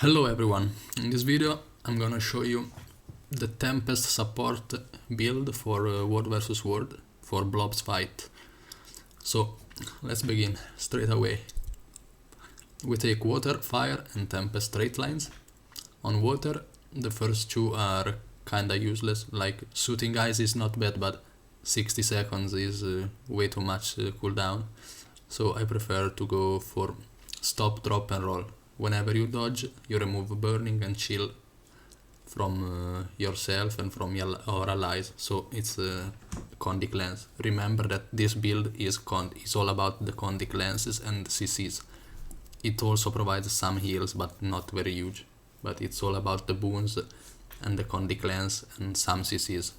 Hello everyone, in this video I'm gonna show you the Tempest support build for World vs World for Blobs fight. So let's begin straight away. We take water, fire and Tempest straight lines. On water the first two are kinda useless, like shooting ice is not bad but 60 seconds is way too much cooldown. So I prefer to go for stop, drop and roll. Whenever you dodge, you remove burning and chill from yourself and from your allies. So it's Condi cleanse. Remember that this build is all about the Condi cleanses and CCs. It also provides some heals, but not very huge. But it's all about the boons and the Condi cleanse and some CCs.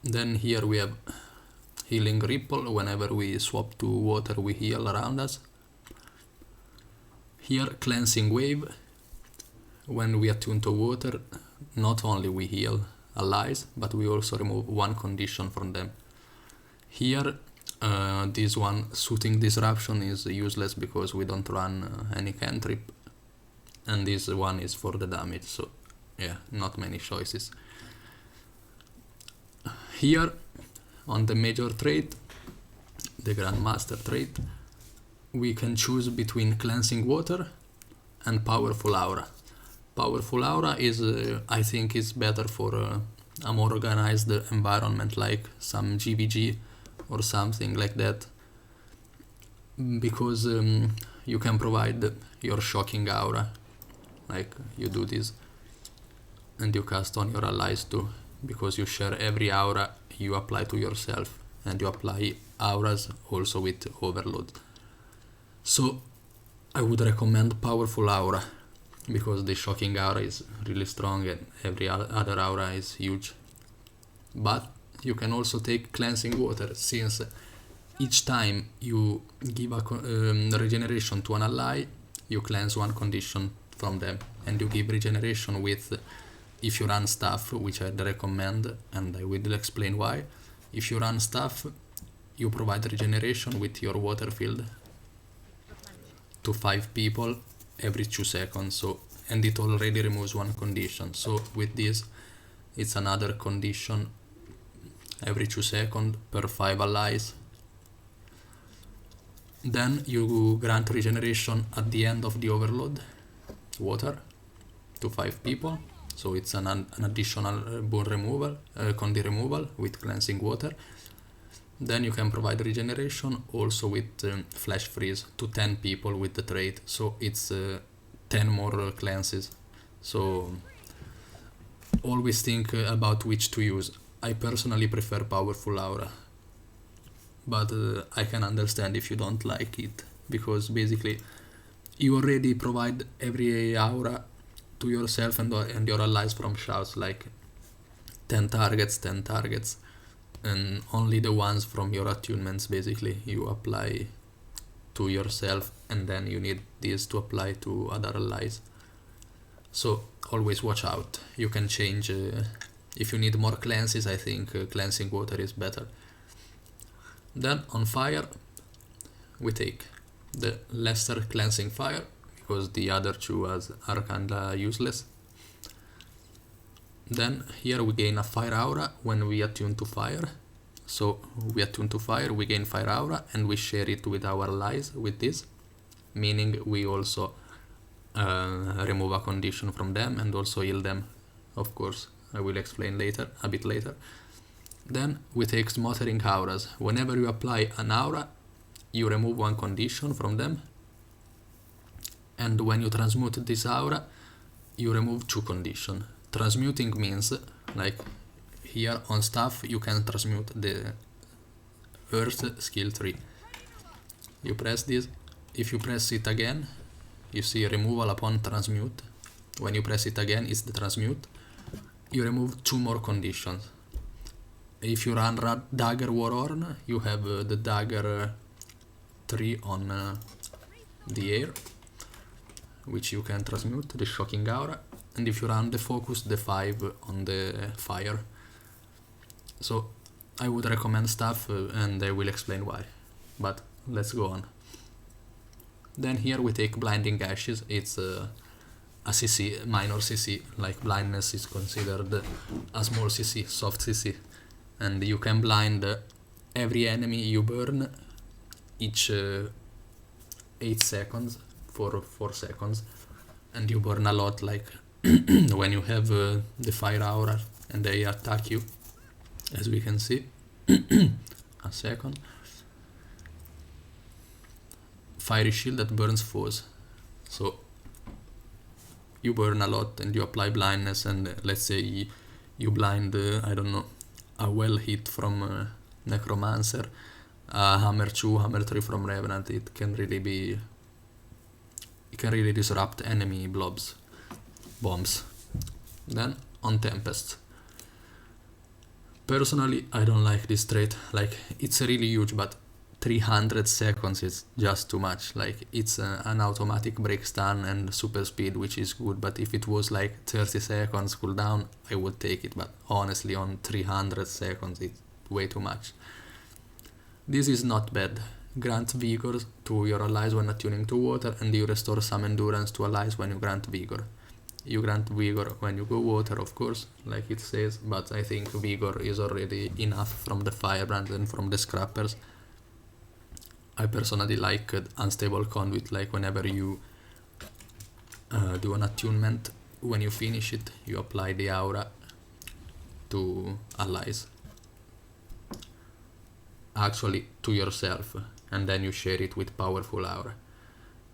Then here we have healing ripple. Whenever we swap to water, we heal around us. Here cleansing wave. When we attune to water, not only we heal allies, but we also remove one condition from them. Here this one, shooting disruption, is useless because we don't run any cantrip, and this one is for the damage, so yeah, not many choices. Here on the major trait, the Grandmaster trait, we can choose between cleansing water and powerful aura. Powerful aura is, I think, is better for a more organized environment like some GVG or something like that, because you can provide your shocking aura, like you do this and you cast on your allies too, because you share every aura you apply to yourself, and you apply auras also with overload. So I would recommend powerful aura, because the shocking aura is really strong and every other aura is huge. But you can also take cleansing water, since each time you give a regeneration to an ally, you cleanse one condition from them, and you give regeneration with, if you run staff, which I recommend, and I will explain why. If you run staff, you provide regeneration with your water field to 5 people every 2 seconds, so, and it already removes one condition. So with this, it's another condition every 2 seconds per 5 allies. Then you grant regeneration at the end of the overload water to 5 people, so it's an additional boon removal, Condi removal with cleansing water. Then you can provide regeneration also with flash freeze to 10 people with the trait, so it's 10 more cleanses. So always think about which to use. I personally prefer powerful aura, but I can understand if you don't like it, because basically you already provide every aura to yourself and your allies from shouts, like 10 targets, and only the ones from your attunements basically you apply to yourself, and then you need this to apply to other allies. So always watch out. You can change if you need more cleanses. I think cleansing water is better. Then on fire we take the lesser cleansing fire, because the other two are kinda useless. Then here we gain a fire aura when we attune to fire. So we attune to fire, we gain fire aura, and we share it with our allies with this, meaning we also remove a condition from them and also heal them, of course. I will explain later, a bit later. Then we take smothering auras. Whenever you apply an aura, you remove one condition from them, and when you transmute this aura, you remove 2 conditions. Transmuting means, like here on staff, you can transmute the Earth skill 3. You press this, if you press it again, you see removal upon transmute. When you press it again, it's the transmute. You remove 2 more conditions. If you run Dagger Warhorn, you have the Dagger 3 on the air, which you can transmute, the shocking aura. And if you run the focus, the 5 on the fire. So I would recommend staff, and I will explain why. But let's go on. Then here we take blinding ashes. It's a CC, minor CC, like blindness is considered a small CC, soft CC, and you can blind every enemy you burn each 8 seconds for 4 seconds, and you burn a lot, like when you have the fire aura and they attack you, as we can see. A second. Fiery shield that burns foes. So you burn a lot and you apply blindness, and let's say you blind, I don't know, a well hit from Necromancer, a hammer 2, hammer 3 from Revenant. It can really disrupt enemy bombs. Then on Tempest. Personally, I don't like this trait. Like, it's really huge, but 300 seconds is just too much. Like, it's an automatic break stun and super speed, which is good, but if it was like 30 seconds cooldown, I would take it, but honestly on 300 seconds it's way too much. This is not bad. Grant vigor to your allies when attuning to water, and you restore some endurance to allies when you grant vigor. You grant vigor when you go water, of course, like it says, but I think vigor is already enough from the firebrand and from the scrappers. I personally like unstable conduit, like whenever you do an attunement, when you finish it, you apply the aura to allies. Actually, to yourself, and then you share it with powerful aura.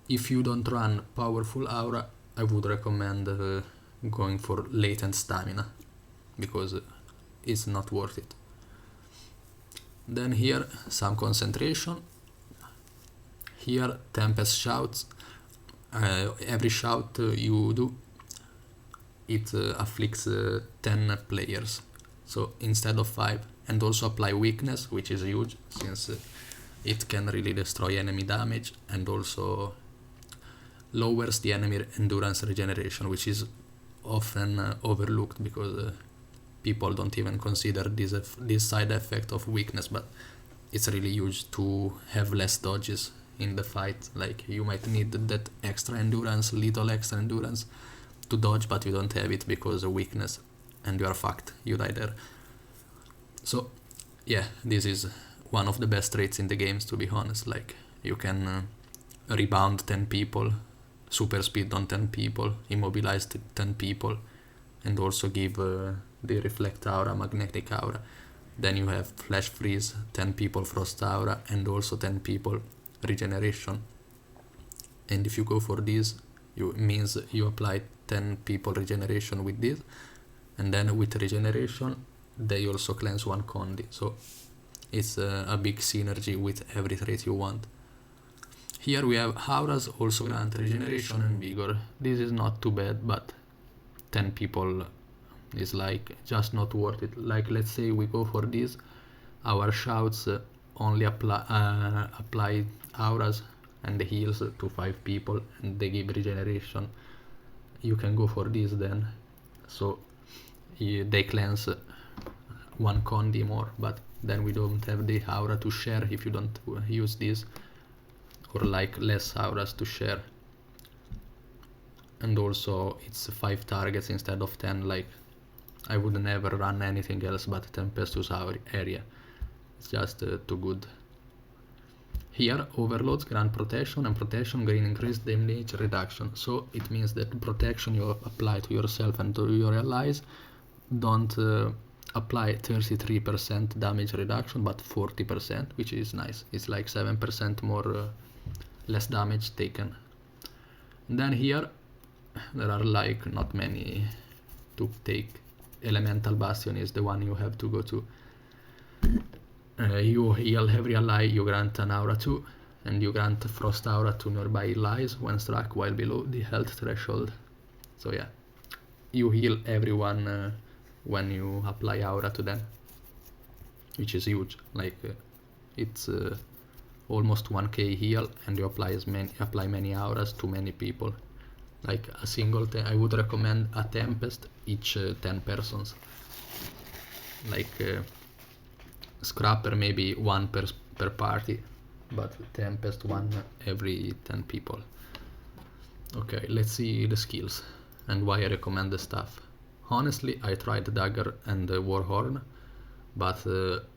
If you don't run powerful aura, I would recommend going for latent stamina, because it's not worth it. Then here, some concentration. Here, Tempest shouts. Every shout you do, it afflicts 10 players. So instead of 5, and also apply weakness, which is huge, since it can really destroy enemy damage, and also lowers the enemy endurance regeneration, which is often overlooked because people don't even consider this side effect of weakness, but it's really huge to have less dodges in the fight. Like, you might need that extra endurance, little extra endurance to dodge, but you don't have it because of weakness, and you are fucked, you die there. So yeah, this is one of the best traits in the games, to be honest. Like, you can rebound 10 people, super speed on 10 people, immobilize 10 people, and also give the reflect aura, magnetic aura. Then you have flash freeze, 10 people frost aura, and also 10 people regeneration. And if you go for this, means you apply 10 people regeneration with this, and then with regeneration they also cleanse 1 condi. So it's a big synergy with every trait you want. Here we have auras, also grant regeneration and vigor. This is not too bad, but 10 people is like just not worth it. Like, let's say we go for this, our shouts only apply auras and heals to 5 people, and they give regeneration. You can go for this then, so they cleanse 1 condi more, but then we don't have the aura to share if you don't use this, or like less auras to share. And also it's 5 targets instead of 10. Like, I would never run anything else but Tempestus area. It's just too good. Here, overloads grant protection, and protection gain increased damage reduction. So it means that protection you apply to yourself and to your allies don't apply 33% damage reduction, but 40%, which is nice. It's like 7% more less damage taken. And then here there are like not many to take. Elemental Bastion is the one you have to go to. You heal every ally, you grant an aura to, and you grant frost aura to nearby allies when struck while below the health threshold. So yeah, you heal everyone when you apply aura to them, which is huge. Like it's almost 1k heal, and you apply many auras to many people. Like a single, I would recommend a Tempest each 10 persons. Like Scrapper maybe 1 per party, but Tempest 1 every 10 people. Okay, let's see the skills and why I recommend the stuff. Honestly, I tried Dagger and Warhorn, but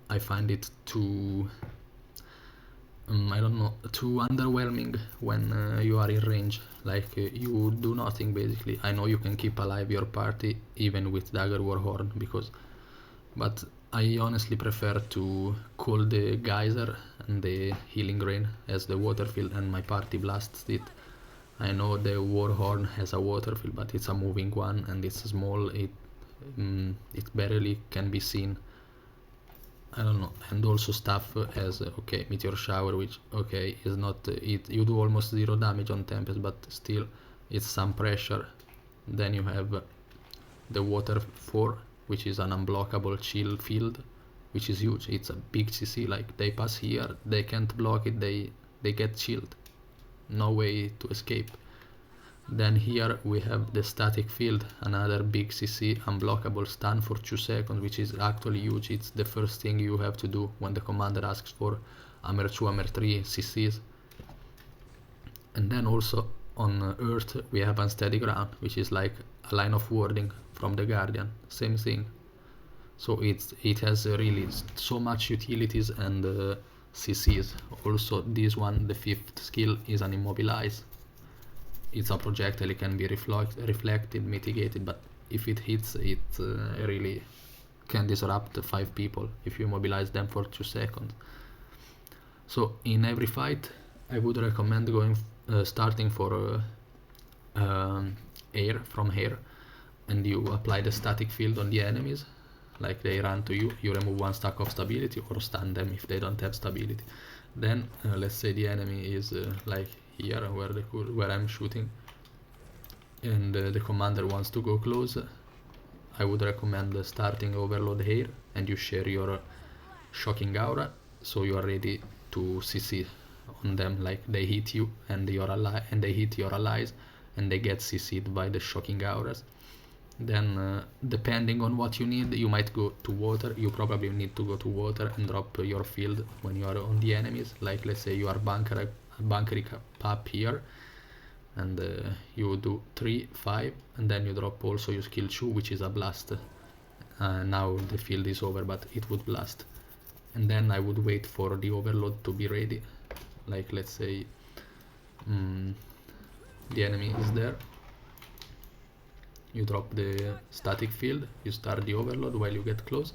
I find it too I don't know, too underwhelming when you are in range. Like you do nothing basically. I know you can keep alive your party even with Dagger Warhorn but I honestly prefer to call the Geyser and the Healing Rain as the water field and my party blasts it. I know the Warhorn has a water field, but it's a moving one and it's small. It barely can be seen. I don't know, and also stuff as okay, Meteor Shower, which okay is not you do almost 0 damage on Tempest, but still it's some pressure. Then you have the Water 4, which is an unblockable chill field, which is huge. It's a big CC. Like they pass here, they can't block it. They get chilled. No way to escape. Then here we have the static field, another big CC, unblockable stun for 2 seconds, which is actually huge. It's the first thing you have to do when the commander asks for Hammer 2, Hammer 3 CCs. And then also on Earth we have Unsteady Ground, which is like a line of warding from the Guardian, same thing. So it has really so much utilities and CCs. Also this one, the 5th skill, is an Immobilize. It's a projectile, it can be reflected, mitigated, but if it hits, it really can disrupt 5 people if you immobilize them for 2 seconds. So in every fight, I would recommend going starting for air, from air, and you apply the static field on the enemies. Like they run to you, you remove 1 stack of stability or stun them if they don't have stability. Then let's say the enemy is like here where I'm shooting, and the commander wants to go close. I would recommend starting Overload Air, and you share your Shocking Aura, so you are ready to CC on them. Like they hit you and they hit your allies, and they get CC'd by the Shocking Auras. Then depending on what you need, you might go to water. You probably need to go to water and drop your field when you are on the enemies. Like let's say you are bunkering up here, and you do 3, 5, and then you drop also your skill 2, which is a blast. Now the field is over, but it would blast. And then I would wait for the overload to be ready. Like let's say the enemy is there, you drop the static field, you start the overload while you get close,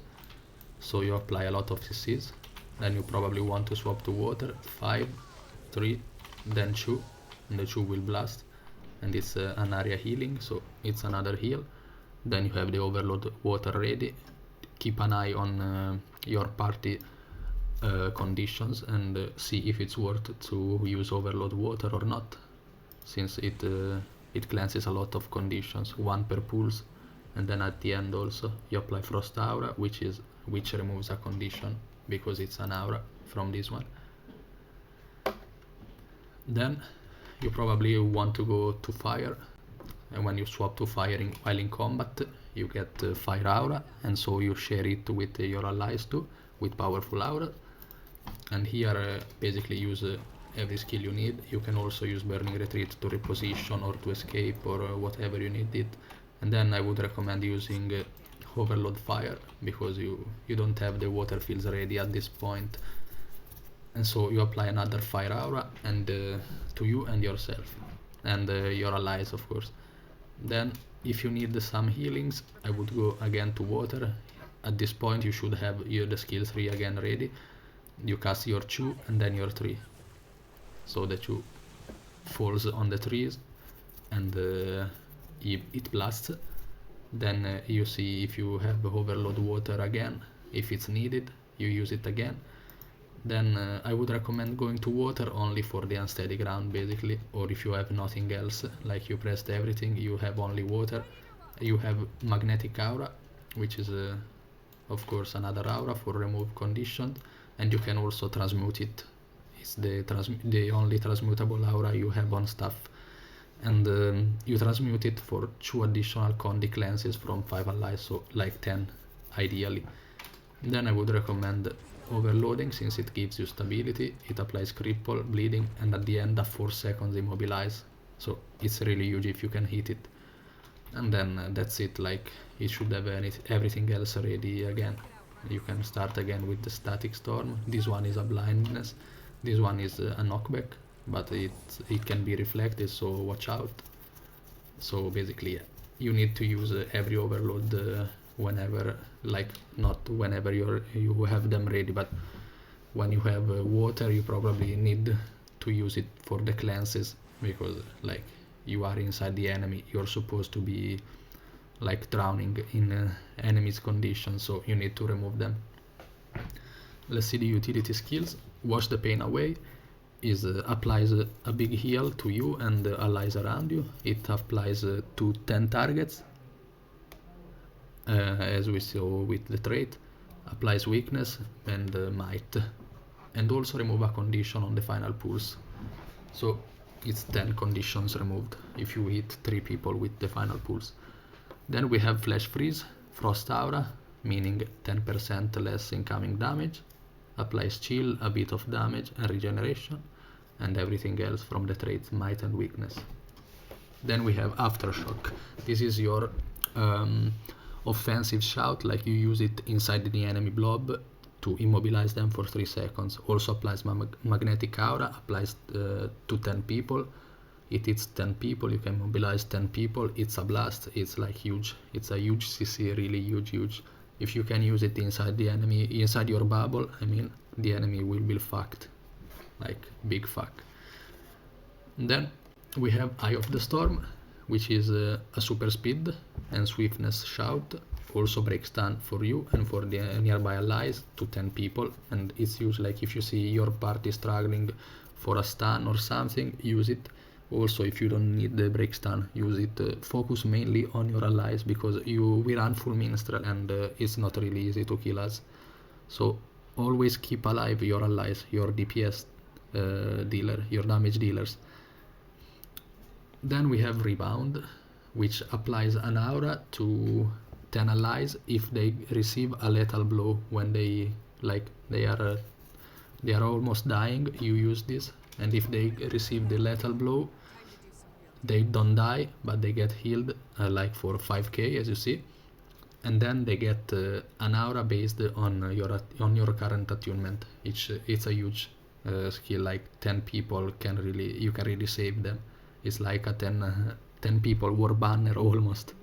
so you apply a lot of CCs. Then you probably want to swap to water, 5, 3, then 2, and the 2 will blast, and it's an area healing, so it's another heal. Then you have the overload water ready. Keep an eye on your party conditions and see if it's worth to use overload water or not, since it cleanses a lot of conditions, 1 per pulse. And then at the end also you apply Frost Aura, which removes a condition because it's an aura from this one. Then you probably want to go to fire, and when you swap to fire while in combat, you get fire aura, and so you share it with your allies too, with powerful aura. And here basically use every skill you need. You can also use Burning Retreat to reposition or to escape or whatever you need it. And then I would recommend using Overload Fire, because you don't have the water fields ready at this point, and so you apply another fire aura and to you and yourself and your allies, of course. Then if you need some healings, I would go again to water. At this point you should have the skill 3 again ready. You cast your 2 and then your 3, so the 2 falls on the trees and it blasts. Then you see if you have overload water again. If it's needed, you use it again. Then I would recommend going to water only for the unsteady ground basically, or if you have nothing else, like you pressed everything, you have only water. You have magnetic aura, which is of course another aura for remove conditions, and you can also transmute it. It's the only transmutable aura you have on stuff, and you transmute it for 2 additional condi cleanses from 5 allies, so like 10 ideally. Then I would recommend overloading since it gives you stability, it applies cripple, bleeding, and at the end a 4 seconds immobilize. So it's really huge if you can hit it. And then that's it, like it should have everything else ready again. You can start again with the static storm. This one is a blindness, this one is a knockback, but it can be reflected, so watch out. So basically you need to use every overload whenever, like not whenever you have them ready, but when you have water you probably need to use it for the cleanses, because like you are inside the enemy, you're supposed to be like drowning in enemy's condition, so you need to remove them. Let's see the utility skills. Wash the pain away applies a big heal to you and allies around you. It applies to 10 targets, as we saw with the trait. Applies weakness and might, and also remove a condition on the final pulse. So it's 10 conditions removed if you hit 3 people with the final pulse. Then we have Flash Freeze, Frost Aura, meaning 10% less incoming damage. Applies chill, a bit of damage and regeneration, and everything else from the traits might and weakness. Then we have Aftershock. This is your offensive shout, like you use it inside the enemy blob to immobilize them for 3 seconds. Also applies magnetic aura, applies to 10 people. It hits 10 people, you can mobilize 10 people. It's a blast, it's like huge. It's a huge CC, really huge. If you can use it inside the enemy, inside your bubble, I mean, the enemy will be fucked. Like, big fuck. And then we have Eye of the Storm, which is a super speed and swiftness shout. Also breaks stun for you and for the nearby allies to 10 people. And it's used like if you see your party struggling for a stun or something, use it. Also, if you don't need the break stun, use it. Focus mainly on your allies, because we run full minstrel and it's not really easy to kill us. So always keep alive your allies, your DPS dealer, your damage dealers. Then we have Rebound, which applies an aura to 10 allies if they receive a lethal blow. When they are almost dying, you use this, and if they receive the lethal blow, they don't die, but they get healed like for 5k, as you see, and then they get an aura based on your current attunement. It's a huge skill, like 10 people you can really save them. It's like a 10 people war banner almost.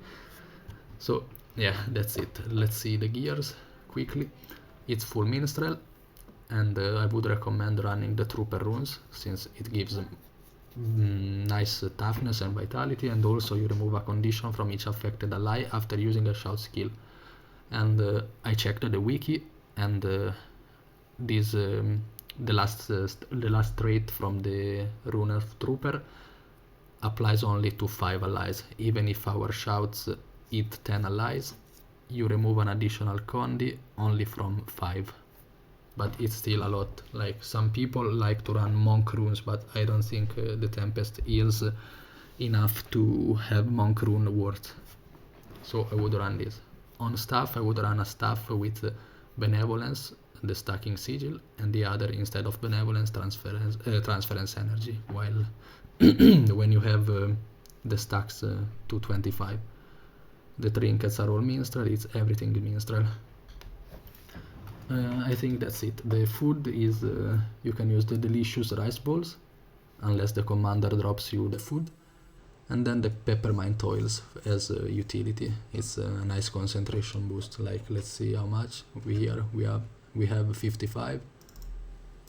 So yeah, that's it. Let's see the gears quickly. It's full minstrel, and I would recommend running the trooper runes since it gives nice toughness and vitality, and also you remove a condition from each affected ally after using a shout skill. And I checked the wiki, and the last trait from the rune of trooper applies only to 5 allies. Even if our shouts hit 10 allies, you remove an additional condi only from 5. But it's still a lot. Like, some people like to run monk runes, but I don't think the Tempest heals enough to have monk rune worth. So I would run this. On staff, I would run a staff with benevolence, the stacking sigil, and the other, instead of benevolence, transference energy, while when you have the stacks to 25. The trinkets are all minstrel, it's everything minstrel. I think that's it. The food is, you can use the delicious rice balls, unless the commander drops you the food. And then the peppermint oils as a utility. It's a nice concentration boost. Like, let's see how much. We have 55.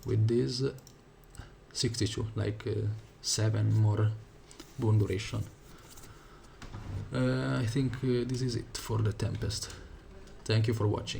With this, 62, like 7 more boon duration. I think this is it for the Tempest. Thank you for watching.